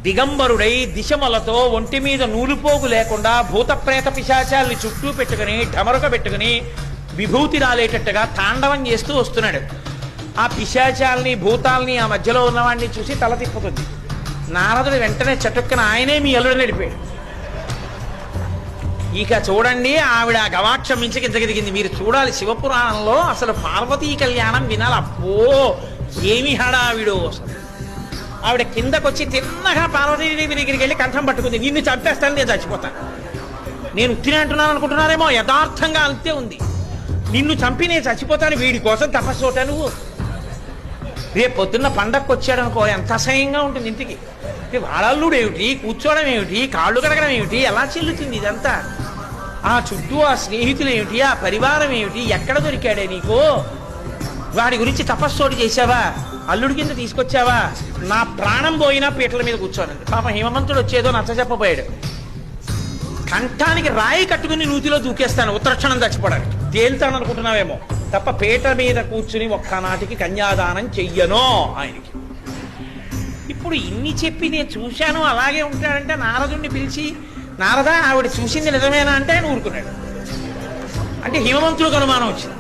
దిగంబరుడై దిశమలతో ఒంటి మీద నూలుపోగు లేకుండా భూత ప్రేత పిశాచాల్ని చుట్టూ పెట్టుకుని ఢమరుక పెట్టుకుని విభూతి రాలేటట్టుగా తాండవం చేస్తూ వస్తున్నాడు. ఆ పిశాచాల్ని భూతాల్ని ఆ మధ్యలో ఉన్నవాడిని చూసి తల తిప్పుతుంది. నారదుడు వెంటనే చటుక్కన ఆయనే మీ అల్లుడు నడిపాడు. ఇక చూడండి, ఆవిడ గవాక్షం మించి కిందకి దిగింది. మీరు చూడాలి, శివపురాణంలో అసలు పార్వతీ కళ్యాణం వినాలి. అప్పో ఏమి హడావిడో అసలు. ఆవిడ కిందకొచ్చి తిన్నగా పార్వతీదేవి దగ్గరికి వెళ్ళి కంఠం పట్టుకుంది. నిన్ను చంపేస్తాను, నేను చచ్చిపోతాను. నేను ఉత్తినే అంటున్నాను అనుకుంటున్నారేమో, యథార్థంగా అంతే ఉంది. నిన్ను చంపి నేను చచ్చిపోతాను, వీడి కోసం తపస్సు నువ్వు. రేపు పొద్దున్న పండగకు వచ్చాడనుకో, ఎంత అసహ్యంగా ఉంటుంది ఇంటికి. వాళ్ళల్లుడు ఏమిటి, కూర్చోవడం ఏమిటి, కాళ్ళు కడగడం ఏమిటి, ఎలా చెల్లుతుంది ఇదంతా? ఆ చుట్టూ ఆ స్నేహితులు ఏమిటి, ఆ పరివారం ఏమిటి, ఎక్కడ దొరికాడే నీకు? వాడి గురించి తపస్సోటి చేశావా, అల్లుడి కింద తీసుకొచ్చావా? నా ప్రాణం పోయినా పీటల మీద కూర్చోనండి. పాపం హిమవంతుడు వచ్చేదో నచ్చ చెప్పబోయాడు. కంఠానికి రాయి కట్టుకుని నూతిలో దూకేస్తాను, ఉత్తరక్షణం చచ్చిపోవడానికి. తేలుతాను అనుకుంటున్నావేమో తప్ప పీట మీద కూర్చుని ఒక్కనాటికి కన్యాదానం చెయ్యను ఆయనకి. ఇప్పుడు ఇన్ని చెప్పి నేను చూశాను అలాగే ఉంటాడంటే నారదుడిని పిలిచి, నారదా ఆవిడ చూసింది నిజమేనా అంటే ఆయన ఊరుకున్నాడు. అంటే హిమవంతుడికి అనుమానం వచ్చింది.